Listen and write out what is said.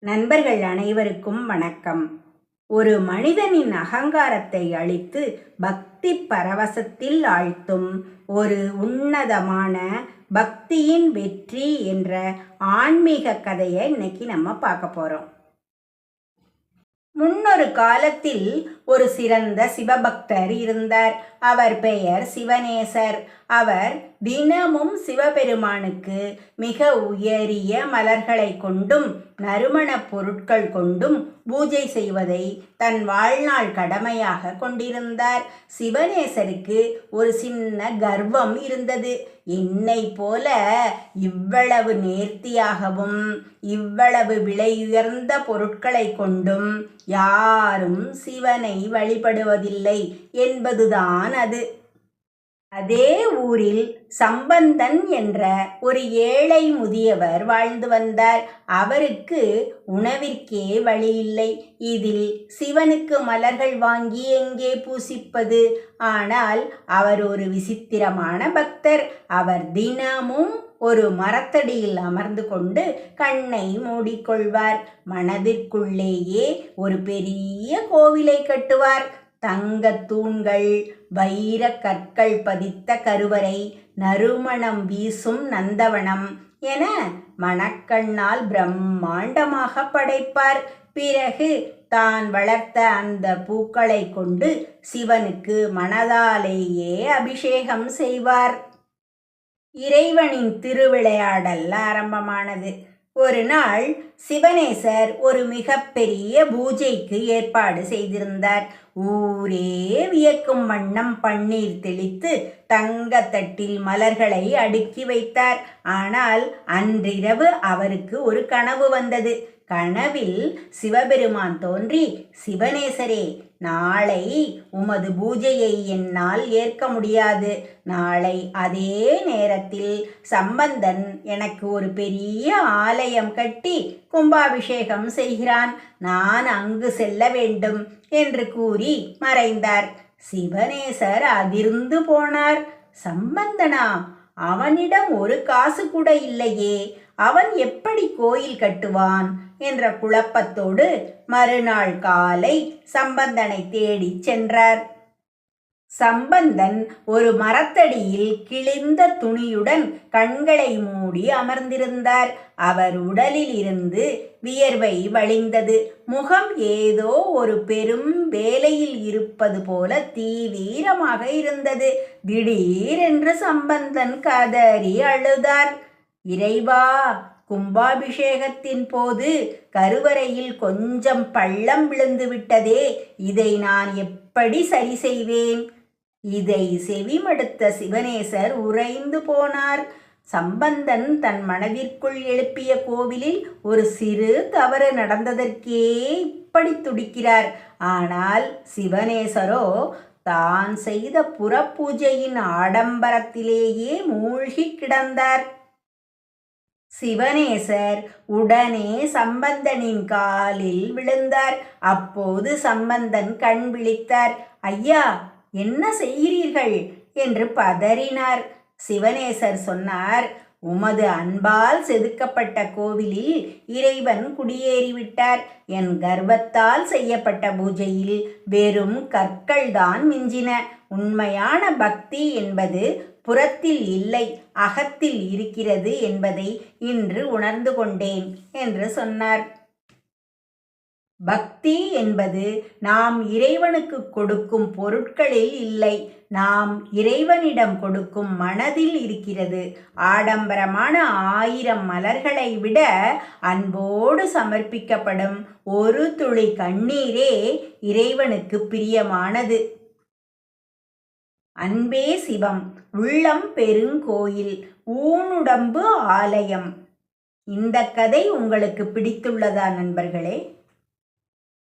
நண்பர்கள் அனைவருக்கும் வணக்கம். ஒரு மனிதனின் அகங்காரத்தை அழித்து பக்தி பரவசத்தில் ஆழ்த்தும் ஒரு உன்னதமான பக்தியின் வெற்றி என்ற ஆன்மீக கதையை இன்னைக்கு நம்ம பார்க்க போறோம். முன்னொரு காலத்தில் ஒரு சிறந்த சிவபக்தர் இருந்தார். அவர் பெயர் சிவநேசர். அவர் தினமும் சிவபெருமானுக்கு மிக உயரிய மலர்களை கொண்டும் நறுமணப் பொருட்கள் கொண்டும் பூஜை செய்வதை தன் வாழ்நாள் கடமையாக கொண்டிருந்தார். சிவநேசருக்கு ஒரு சின்ன கர்வம் இருந்தது. என்னை போல இவ்வளவு நேர்த்தியாகவும் இவ்வளவு விலையுயர்ந்த பொருட்களை கொண்டும் யாரும் சிவனை வழிபடுவதில்லை என்பதுதான் அது. அதே ஊரில் சம்பந்தன் என்ற ஒரு ஏழை முதியவர் வாழ்ந்து வந்தார். அவருக்கு உணவிற்கே வழி இல்லை. இதில் சிவனுக்கு மலர்கள் வாங்கி எங்கே பூசிப்பது? ஆனால் அவர் ஒரு விசித்திரமான பக்தர். அவர் தினமும் ஒரு மரத்தடியில் அமர்ந்து கொண்டு கண்ணை மூடிக்கொள்வார். மனதிற்குள்ளேயே ஒரு பெரிய கோவிலை கட்டுவார். தங்கத் தூண்கள், வைர கற்கள் பதித்த கருவறை, நறுமணம் வீசும் நந்தவனம் என மணக்கண்ணால் பிரம்மாண்டமாக படைப்பார். பிறகு தான் வளர்த்த அந்த பூக்களை கொண்டு சிவனுக்கு மனதாலேயே அபிஷேகம் செய்வார். இறைவனின் திருவிளையாடல் ஆரம்பமானது. ஒரு நாள் சிவநேசர் ஒரு மிகப்பெரிய பூஜைக்கு ஏற்பாடு செய்திருந்தார். ஊரே வியக்கும் வண்ணம் பன்னீர் தெளித்து தங்கத்தட்டில் மலர்களை அடுக்கி வைத்தார். ஆனால் அன்றிரவு அவருக்கு ஒரு கனவு வந்தது. கனவில் சிவபெருமான் தோன்றி, சிவநேசரே, நாளை உமது பூஜையை என்னால் ஏற்க முடியாது. நாளை அதே நேரத்தில் சம்பந்தன் எனக்கு ஒரு பெரிய ஆலயம் கட்டி கும்பாபிஷேகம் செய்கிறான். நான் அங்கு செல்ல வேண்டும் என்று கூறி மறைந்தார். சிவநேசர் அதிர்ந்து போனார். சம்பந்தனா? அவனிடம் ஒரு காசு கூட இல்லையே, அவன் எப்படி கோயில் கட்டுவான் என்ற குழப்பத்தோடு மறுநாள் காலை சம்பந்தனை தேடி சென்றார். சம்பந்தன் ஒரு மரத்தடியில் கிழிந்த துணியுடன் கண்களை மூடி அமர்ந்திருந்தார். அவர் உடலில் இருந்து வியர்வை வழிந்தது. முகம் ஏதோ ஒரு பெரும் வேலையில் இருப்பது போல தீவிரமாக இருந்தது. திடீரென்று சம்பந்தன் கதறி அழுதார். இறைவா, கும்பாபிஷேகத்தின் போது கருவறையில் கொஞ்சம் பள்ளம் விழுந்து விட்டதே, இதை நான் எப்படி சரி செய்வேன்? இதை செவிமடுத்த சிவநேசர் உறைந்து போனார். சம்பந்தன் தன் மனதிற்குள் எழுப்பிய கோவிலில் ஒரு சிறு தவறு நடந்ததற்கே இப்படி துடிக்கிறார். ஆனால் சிவநேசரோ தான் செய்த புறப்பூஜையின் ஆடம்பரத்திலேயே மூழ்கி கிடந்தார். சிவநேசர் உடனே சம்பந்தனின் காலில் விழுந்தார். அப்போது சம்பந்தன் கண் விழித்தார். ஐயா, என்ன செய்கிறீர்கள் என்று பதறினார். சிவநேசர் சொன்னார், உமது அன்பால் செதுக்கப்பட்ட கோவிலில் இறைவன் குடியேறிவிட்டார். என் கர்வத்தால் செய்யப்பட்ட பூஜையில் வெறும் கற்கள் தான் மிஞ்சின. உண்மையான பக்தி என்பது புறத்தில் இல்லை, அகத்தில் இருக்கிறது என்பதை இன்று உணர்ந்து கொண்டேன் என்று சொன்னார். பக்தி என்பது நாம் இறைவனுக்கு கொடுக்கும் பொருட்களில் இல்லை, நாம் இறைவனிடம் கொடுக்கும் மனதில் இருக்கிறது. ஆடம்பரமான 1000 மலர்களை விட அன்போடு சமர்ப்பிக்கப்படும் ஒரு துளி கண்ணீரே இறைவனுக்கு பிரியமானது. அன்பே சிவம், உள்ளம் பெருங்கோயில், ஊனுடம்பு ஆலயம். இந்த கதை உங்களுக்கு பிடித்துள்ளதா நண்பர்களே?